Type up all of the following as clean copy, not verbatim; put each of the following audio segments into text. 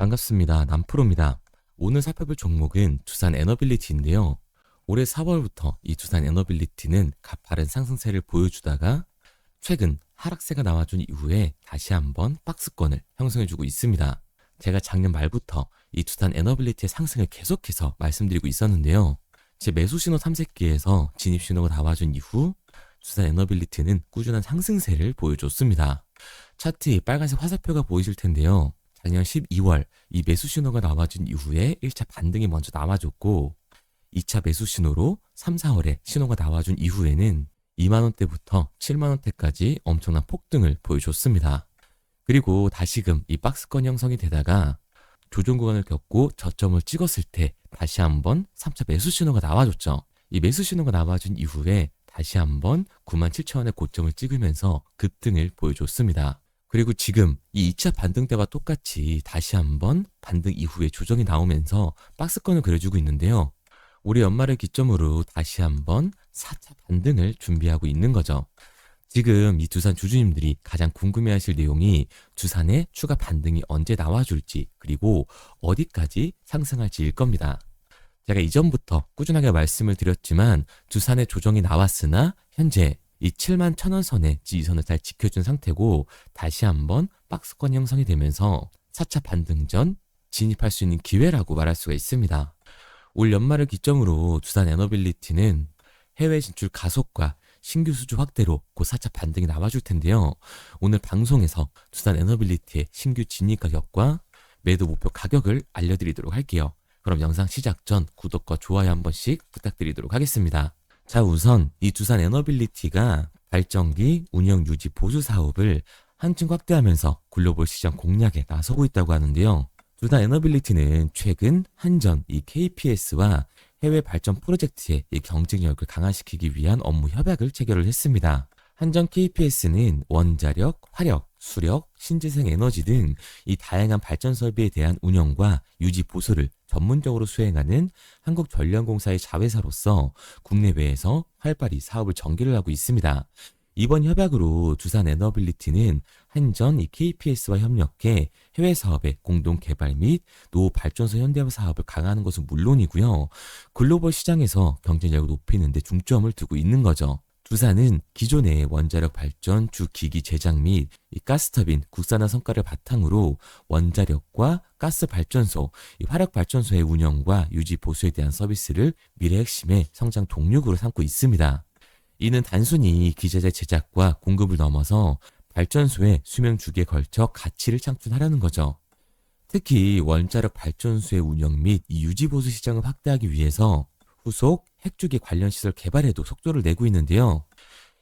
반갑습니다. 남프로입니다. 오늘 살펴볼 종목은 두산 에너빌리티인데요. 올해 4월부터 이 두산 에너빌리티는 가파른 상승세를 보여주다가 최근 하락세가 나와준 이후에 다시 한번 박스권을 형성해주고 있습니다. 제가 작년 말부터 이 두산 에너빌리티의 상승을 계속해서 말씀드리고 있었는데요. 제 매수 신호 탐색기에서 진입 신호가 나와준 이후 두산 에너빌리티는 꾸준한 상승세를 보여줬습니다. 차트에 빨간색 화살표가 보이실 텐데요. 작년 12월 이 매수 신호가 나와준 이후에 1차 반등이 먼저 나와줬고 2차 매수 신호로 3, 4월에 신호가 나와준 이후에는 2만원대부터 7만원대까지 엄청난 폭등을 보여줬습니다. 그리고 다시금 이 박스권 형성이 되다가 조정 구간을 겪고 저점을 찍었을 때 다시 한번 3차 매수 신호가 나와줬죠. 이 매수 신호가 나와준 이후에 다시 한번 97,000원의 고점을 찍으면서 급등을 보여줬습니다. 그리고 지금 이 2차 반등 때와 똑같이 다시 한번 반등 이후에 조정이 나오면서 박스권을 그려주고 있는데요. 올해 연말을 기점으로 다시 한번 4차 반등을 준비하고 있는 거죠. 지금 이 두산 주주님들이 가장 궁금해하실 내용이 두산의 추가 반등이 언제 나와줄지 그리고 어디까지 상승할지일 겁니다. 제가 이전부터 꾸준하게 말씀을 드렸지만 두산의 조정이 나왔으나 현재 이 71,000원 선의 지지선을 잘 지켜준 상태고 다시 한번 박스권 형성이 되면서 4차 반등 전 진입할 수 있는 기회라고 말할 수가 있습니다. 올 연말을 기점으로 두산 에너빌리티는 해외 진출 가속과 신규 수주 확대로 곧 4차 반등이 나와줄 텐데요. 오늘 방송에서 두산 에너빌리티의 신규 진입 가격과 매도 목표 가격을 알려드리도록 할게요. 그럼 영상 시작 전 구독과 좋아요 한 번씩 부탁드리도록 하겠습니다. 자, 우선 이 두산 에너빌리티가 발전기 운영 유지 보수 사업을 한층 확대하면서 글로벌 시장 공략에 나서고 있다고 하는데요. 두산 에너빌리티는 최근 한전 이 KPS와 해외 발전 프로젝트의 이 경쟁력을 강화시키기 위한 업무 협약을 체결을 했습니다. 한전 KPS는 원자력, 화력, 수력, 신재생 에너지 등 이 다양한 발전 설비에 대한 운영과 유지 보수를 전문적으로 수행하는 한국전력공사의 자회사로서 국내외에서 활발히 사업을 전개를 하고 있습니다. 이번 협약으로 두산 에너빌리티는 한전 이 KPS와 협력해 해외 사업의 공동 개발 및 노후 발전소 현대화 사업을 강화하는 것은 물론이고요. 글로벌 시장에서 경쟁력을 높이는 데 중점을 두고 있는 거죠. 두산은 기존의 원자력 발전 주 기기 제작 및 이 가스터빈 국산화 성과를 바탕으로 원자력과 가스 발전소, 이 화력 발전소의 운영과 유지 보수에 대한 서비스를 미래 핵심의 성장 동력으로 삼고 있습니다. 이는 단순히 기재재 제작과 공급을 넘어서 발전소의 수명 주기에 걸쳐 가치를 창출하려는 거죠. 특히 원자력 발전소의 운영 및 이 유지 보수 시장을 확대하기 위해서 후속 핵주기 관련 시설 개발에도 속도를 내고 있는데요.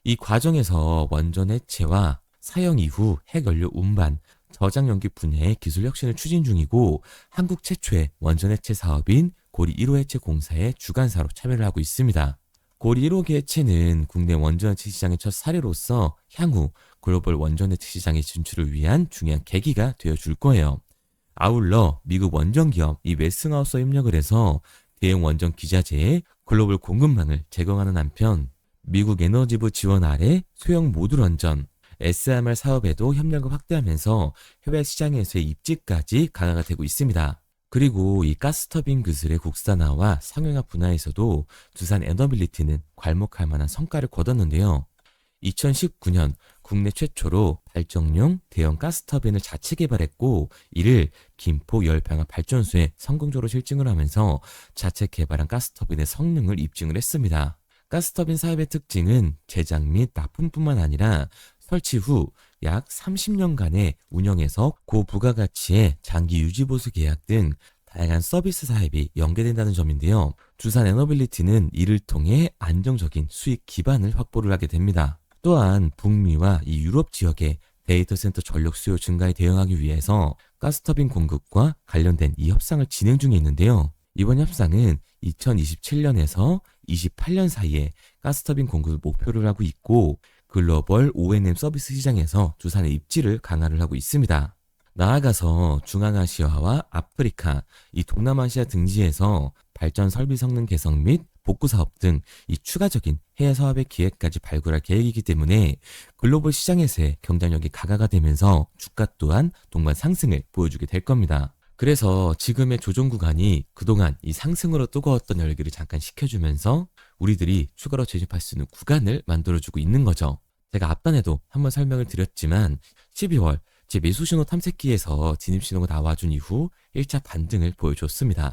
이 과정에서 원전 해체와 사용 이후 핵연료 운반, 저장 연기 분야의 기술 혁신을 추진 중이고 한국 최초의 원전 해체 사업인 고리 1호 해체 공사의 주관사로 참여를 하고 있습니다. 고리 1호기 해체는 국내 원전 해체 시장의 첫 사례로서 향후 글로벌 원전 해체 시장의 진출을 위한 중요한 계기가 되어줄 거예요. 아울러 미국 원전 기업 이 웨스팅하우스와 협력을 해서 대형 원전 기자재의 글로벌 공급망을 제공하는 한편 미국 에너지부 지원 아래 소형 모듈 원전 SMR 사업에도 협력을 확대하면서 해외 시장에서의 입지까지 강화가 되고 있습니다. 그리고 이 가스터빈 기술의 국산화와 상용화 분야에서도 두산 에너빌리티는 괄목할 만한 성과를 거뒀는데요. 2019년 국내 최초로 발전용 대형 가스터빈을 자체 개발했고 이를 김포 열병합 발전소에 성공적으로 실증을 하면서 자체 개발한 가스터빈의 성능을 입증을 했습니다. 가스터빈 사업의 특징은 제작 및 납품뿐만 아니라 설치 후 약 30년간의 운영에서 고부가가치의 장기 유지보수 계약 등 다양한 서비스 사업이 연계된다는 점인데요. 두산 에너빌리티는 이를 통해 안정적인 수익 기반을 확보를 하게 됩니다. 또한 북미와 이 유럽 지역의 데이터 센터 전력 수요 증가에 대응하기 위해서 가스터빈 공급과 관련된 이 협상을 진행 중에 있는데요. 이번 협상은 2027년에서 28년 사이에 가스터빈 공급을 목표를 하고 있고 글로벌 O&M 서비스 시장에서 두산의 입지를 강화를 하고 있습니다. 나아가서 중앙아시아와 아프리카, 이 동남아시아 등지에서 발전 설비 성능 개선 및 복구 사업 등 이 추가적인 해외 사업의 기회까지 발굴할 계획이기 때문에 글로벌 시장에서의 경쟁력이 강화가 되면서 주가 또한 동반 상승을 보여주게 될 겁니다. 그래서 지금의 조정 구간이 그동안 이 상승으로 뜨거웠던 열기를 잠깐 식혀주면서 우리들이 추가로 진입할 수 있는 구간을 만들어주고 있는 거죠. 제가 앞단에도 한번 설명을 드렸지만 12월 제 매수신호 탐색기에서 진입신호가 나와준 이후 1차 반등을 보여줬습니다.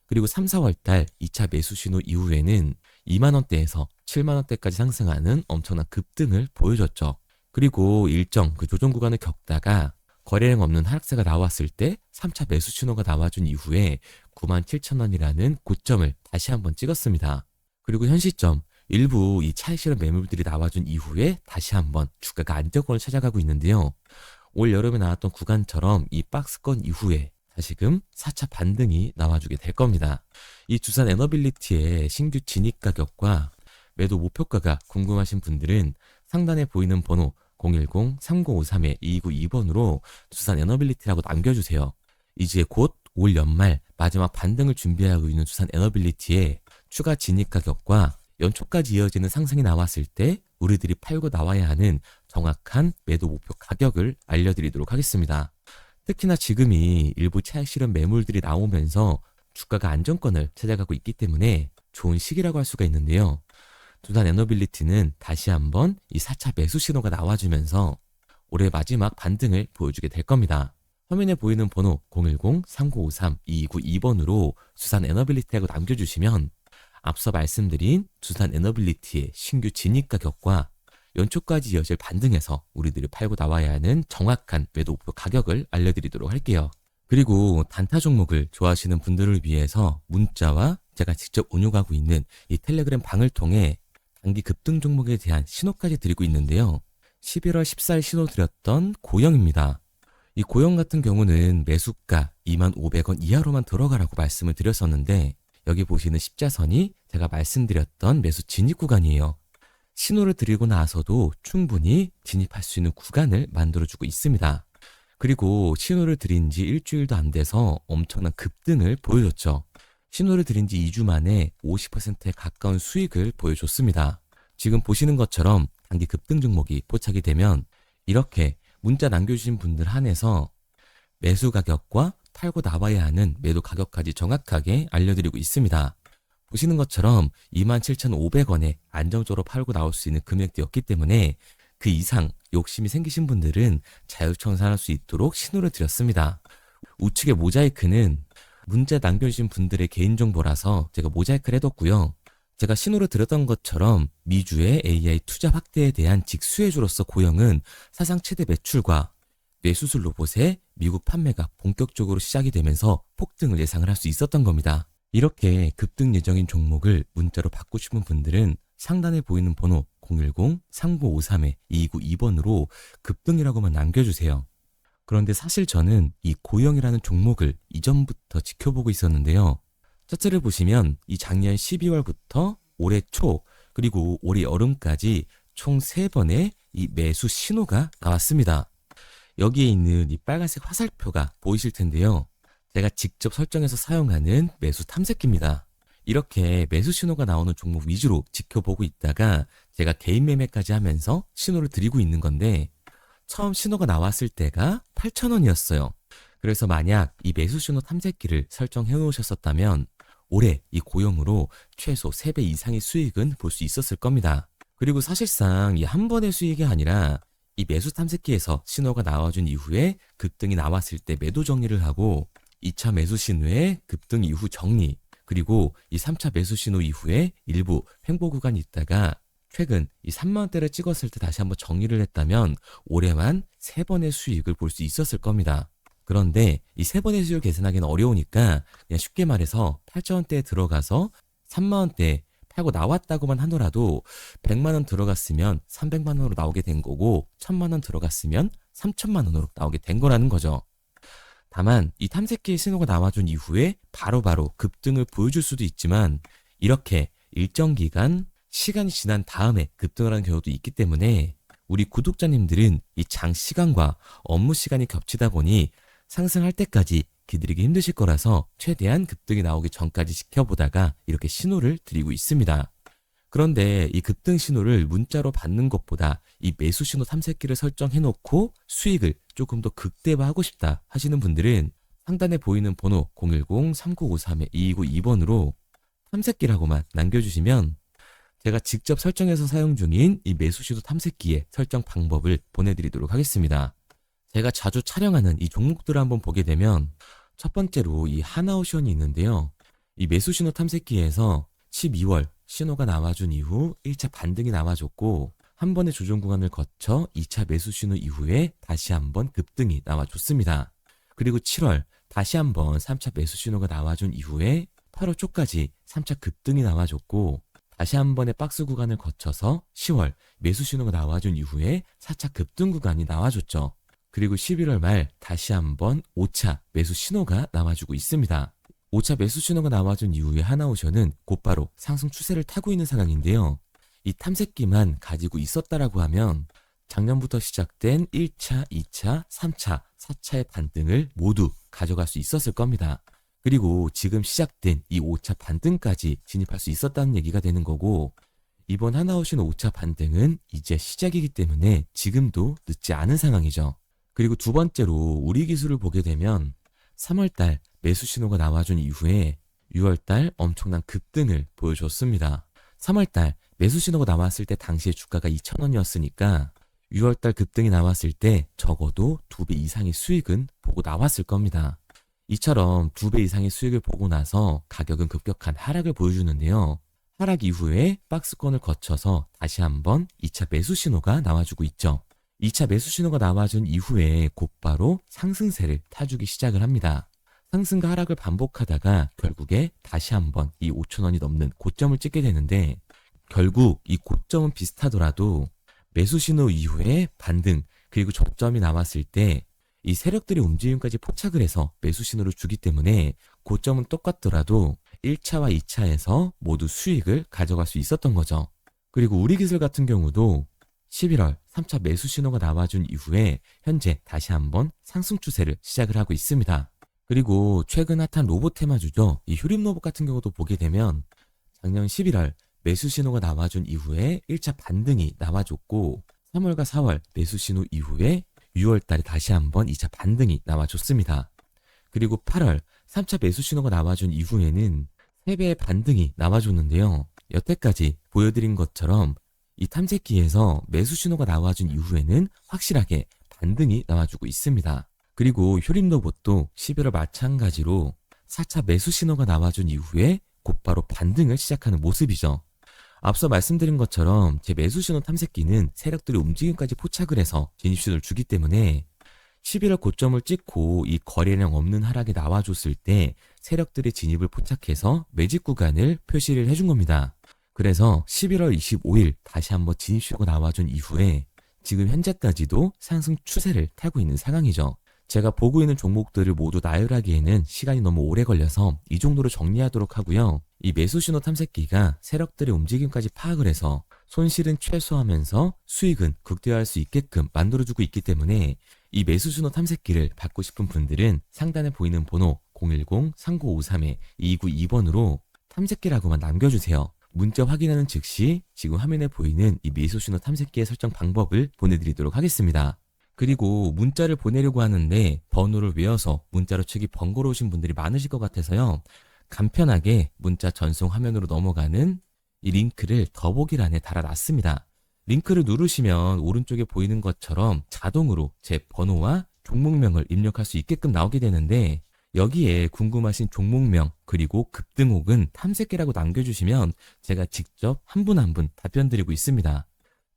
그리고 3, 4월 달 2차 매수신호 이후에는 2만원대에서 7만원대까지 상승하는 엄청난 급등을 보여줬죠. 그리고 일정 그 조정 구간을 겪다가 거래량 없는 하락세가 나왔을 때 3차 매수 신호가 나와준 이후에 97,000원이라는 고점을 다시 한번 찍었습니다. 그리고 현 시점 일부 이 차익 실현 매물들이 나와준 이후에 다시 한번 주가가 안정권을 찾아가고 있는데요. 올 여름에 나왔던 구간처럼 이 박스권 이후에 다시금 4차 반등이 나와주게 될 겁니다. 이 두산 에너빌리티의 신규 진입 가격과 매도 목표가가 궁금하신 분들은 상단에 보이는 번호 010-3953-2292번으로 두산 에너빌리티라고 남겨주세요. 이제 곧 올 연말 마지막 반등을 준비하고 있는 두산 에너빌리티의 추가 진입 가격과 연초까지 이어지는 상승이 나왔을 때 우리들이 팔고 나와야 하는 정확한 매도 목표 가격을 알려드리도록 하겠습니다. 특히나 지금이 일부 차익 실현 매물들이 나오면서 주가가 안정권을 찾아가고 있기 때문에 좋은 시기라고 할 수가 있는데요. 두산 에너빌리티는 다시 한번 이 4차 매수 신호가 나와주면서 올해 마지막 반등을 보여주게 될 겁니다. 화면에 보이는 번호 010-3953-2292번으로 두산 에너빌리티라고 남겨주시면 앞서 말씀드린 두산 에너빌리티의 신규 진입 가격과 연초까지 이어질 반등에서 우리들이 팔고 나와야 하는 정확한 매도 목표 가격을 알려드리도록 할게요. 그리고 단타 종목을 좋아하시는 분들을 위해서 문자와 제가 직접 운용하고 있는 이 텔레그램 방을 통해 단기 급등 종목에 대한 신호까지 드리고 있는데요. 11월 14일 신호 드렸던 고영입니다. 이 고영 같은 경우는 매수가 25,000원 이하로만 들어가라고 말씀을 드렸었는데 여기 보시는 십자선이 제가 말씀드렸던 매수 진입 구간이에요. 신호를 드리고 나서도 충분히 진입할 수 있는 구간을 만들어주고 있습니다. 그리고 신호를 드린 지 일주일도 안 돼서 엄청난 급등을 보여줬죠. 신호를 드린 지 2주 만에 50%에 가까운 수익을 보여줬습니다. 지금 보시는 것처럼 단기 급등 종목이 포착이 되면 이렇게 문자 남겨주신 분들 한해서 매수 가격과 팔고 나와야 하는 매도 가격까지 정확하게 알려드리고 있습니다. 보시는 것처럼 27,500원에 안정적으로 팔고 나올 수 있는 금액대였기 때문에 그 이상 욕심이 생기신 분들은 자율청산할 수 있도록 신호를 드렸습니다. 우측의 모자이크는 문자 남겨주신 분들의 개인정보라서 제가 모자이크를 해뒀고요. 제가 신호를 드렸던 것처럼 미주의 AI 투자 확대에 대한 직수혜주로서 고영은 사상 최대 매출과 뇌수술 로봇의 미국 판매가 본격적으로 시작이 되면서 폭등을 예상을 할 수 있었던 겁니다. 이렇게 급등 예정인 종목을 문자로 받고 싶은 분들은 상단에 보이는 번호 010-3953-2292번으로 급등이라고만 남겨주세요. 그런데 사실 저는 이 고영이라는 종목을 이전부터 지켜보고 있었는데요. 차트를 보시면 이 작년 12월부터 올해 초 그리고 올해 여름까지 총 3번의 이 매수 신호가 나왔습니다. 여기에 있는 이 빨간색 화살표가 보이실 텐데요. 제가 직접 설정해서 사용하는 매수 탐색기입니다. 이렇게 매수 신호가 나오는 종목 위주로 지켜보고 있다가 제가 개인 매매까지 하면서 신호를 드리고 있는 건데 처음 신호가 나왔을 때가 8,000원이었어요. 그래서 만약 이 매수 신호 탐색기를 설정해 놓으셨었다면 올해 이 고영으로 최소 3배 이상의 수익은 볼 수 있었을 겁니다. 그리고 사실상 이 한 번의 수익이 아니라 이 매수 탐색기에서 신호가 나와준 이후에 급등이 나왔을 때 매도 정리를 하고 2차 매수 신호의 급등 이후 정리 그리고 이 3차 매수 신호 이후에 일부 횡보 구간이 있다가 최근 이 3만원대를 찍었을 때 다시 한번 정리를 했다면 올해만 3번의 수익을 볼 수 있었을 겁니다. 그런데 이 3번의 수익을 계산하기는 어려우니까 그냥 쉽게 말해서 8,000원대에 들어가서 3만원대 팔고 나왔다고만 하더라도 100만원 들어갔으면 300만원으로 나오게 된 거고 1000만원 들어갔으면 3000만원으로 나오게 된 거라는 거죠. 다만 이 탐색기의 신호가 나와준 이후에 바로바로 급등을 보여줄 수도 있지만 이렇게 일정 기간 시간이 지난 다음에 급등을 하는 경우도 있기 때문에 우리 구독자님들은 이 장 시간과 업무 시간이 겹치다 보니 상승할 때까지 기다리기 힘드실 거라서 최대한 급등이 나오기 전까지 지켜보다가 이렇게 신호를 드리고 있습니다. 그런데 이 급등 신호를 문자로 받는 것보다 이 매수 신호 탐색기를 설정해 놓고 수익을 조금 더 극대화하고 싶다 하시는 분들은 상단에 보이는 번호 010-3953-2292번으로 탐색기라고만 남겨주시면 제가 직접 설정해서 사용 중인 이 매수신호 탐색기의 설정 방법을 보내드리도록 하겠습니다. 제가 자주 촬영하는 이 종목들을 한번 보게 되면 첫 번째로 이 하나오션이 있는데요. 이 매수신호 탐색기에서 12월 신호가 나와준 이후 1차 반등이 나와줬고 한 번의 조정 구간을 거쳐 2차 매수 신호 이후에 다시 한번 급등이 나와줬습니다. 그리고 7월 다시 한번 3차 매수 신호가 나와준 이후에 8월 초까지 3차 급등이 나와줬고 다시 한 번의 박스 구간을 거쳐서 10월 매수 신호가 나와준 이후에 4차 급등 구간이 나와줬죠. 그리고 11월 말 다시 한번 5차 매수 신호가 나와주고 있습니다. 5차 매수 신호가 나와준 이후에 하나오션은 곧바로 상승 추세를 타고 있는 상황인데요. 이 탐색기만 가지고 있었다라고 하면 작년부터 시작된 1차, 2차, 3차, 4차의 반등을 모두 가져갈 수 있었을 겁니다. 그리고 지금 시작된 이 5차 반등까지 진입할 수 있었다는 얘기가 되는 거고 이번 하나오션 5차 반등은 이제 시작이기 때문에 지금도 늦지 않은 상황이죠. 그리고 두 번째로 우리 기술을 보게 되면 3월달 매수 신호가 나와준 이후에 6월달 엄청난 급등을 보여줬습니다. 3월달 매수 신호가 나왔을 때 당시에 주가가 2,000원이었으니까 6월달 급등이 나왔을 때 적어도 2배 이상의 수익은 보고 나왔을 겁니다. 이처럼 2배 이상의 수익을 보고 나서 가격은 급격한 하락을 보여주는데요. 하락 이후에 박스권을 거쳐서 다시 한번 2차 매수 신호가 나와주고 있죠. 2차 매수 신호가 나와준 이후에 곧바로 상승세를 타주기 시작을 합니다. 상승과 하락을 반복하다가 결국에 다시 한번 이 5,000원이 넘는 고점을 찍게 되는데 결국 이 고점은 비슷하더라도 매수 신호 이후에 반등 그리고 저점이 나왔을 때 이 세력들의 움직임까지 포착을 해서 매수 신호를 주기 때문에 고점은 똑같더라도 1차와 2차에서 모두 수익을 가져갈 수 있었던 거죠. 그리고 우리 기술 같은 경우도 11월 3차 매수 신호가 나와준 이후에 현재 다시 한번 상승 추세를 시작을 하고 있습니다. 그리고 최근 핫한 로봇 테마주죠. 이 휴림 로봇 같은 경우도 보게 되면 작년 11월 매수 신호가 나와준 이후에 1차 반등이 나와줬고 3월과 4월 매수 신호 이후에 6월 달에 다시 한번 2차 반등이 나와줬습니다. 그리고 8월 3차 매수 신호가 나와준 이후에는 3배의 반등이 나와줬는데요. 여태까지 보여드린 것처럼 이 탐색기에서 매수 신호가 나와준 이후에는 확실하게 반등이 나와주고 있습니다. 그리고 휴림 로봇도 11월 마찬가지로 4차 매수 신호가 나와준 이후에 곧바로 반등을 시작하는 모습이죠. 앞서 말씀드린 것처럼 제 매수 신호 탐색기는 세력들의 움직임까지 포착을 해서 진입 신호를 주기 때문에 11월 고점을 찍고 이 거래량 없는 하락이 나와줬을 때 세력들의 진입을 포착해서 매집 구간을 표시를 해준 겁니다. 그래서 11월 25일 다시 한번 진입 신호가 나와준 이후에 지금 현재까지도 상승 추세를 타고 있는 상황이죠. 제가 보고 있는 종목들을 모두 나열하기에는 시간이 너무 오래 걸려서 이 정도로 정리하도록 하고요. 이 매수 신호 탐색기가 세력들의 움직임까지 파악을 해서 손실은 최소화하면서 수익은 극대화할 수 있게끔 만들어주고 있기 때문에 이 매수 신호 탐색기를 받고 싶은 분들은 상단에 보이는 번호 010-3953-2292번으로 탐색기라고만 남겨주세요. 문자 확인하는 즉시 지금 화면에 보이는 이 매수 신호 탐색기의 설정 방법을 보내드리도록 하겠습니다. 그리고 문자를 보내려고 하는데 번호를 외워서 문자로 치기 번거로우신 분들이 많으실 것 같아서요. 간편하게 문자 전송 화면으로 넘어가는 이 링크를 더보기란에 달아놨습니다. 링크를 누르시면 오른쪽에 보이는 것처럼 자동으로 제 번호와 종목명을 입력할 수 있게끔 나오게 되는데 여기에 궁금하신 종목명 그리고 급등 혹은 탐색기라고 남겨주시면 제가 직접 한 분 한 분 답변 드리고 있습니다.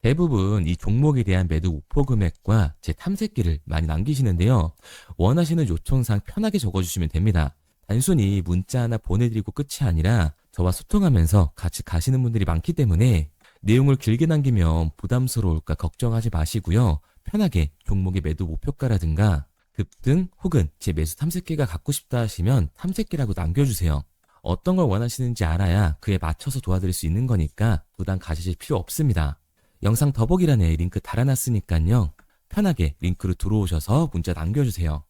대부분 이 종목에 대한 매도 목표 금액과 제 탐색기를 많이 남기시는데요. 원하시는 요청사항 편하게 적어주시면 됩니다. 단순히 문자 하나 보내드리고 끝이 아니라 저와 소통하면서 같이 가시는 분들이 많기 때문에 내용을 길게 남기면 부담스러울까 걱정하지 마시고요. 편하게 종목의 매도 목표가라든가 급등 혹은 제 매수 탐색기가 갖고 싶다 하시면 탐색기라고 남겨주세요. 어떤 걸 원하시는지 알아야 그에 맞춰서 도와드릴 수 있는 거니까 부담 가지실 필요 없습니다. 영상 더보기란에 링크 달아놨으니까요. 편하게 링크로 들어오셔서 문자 남겨주세요.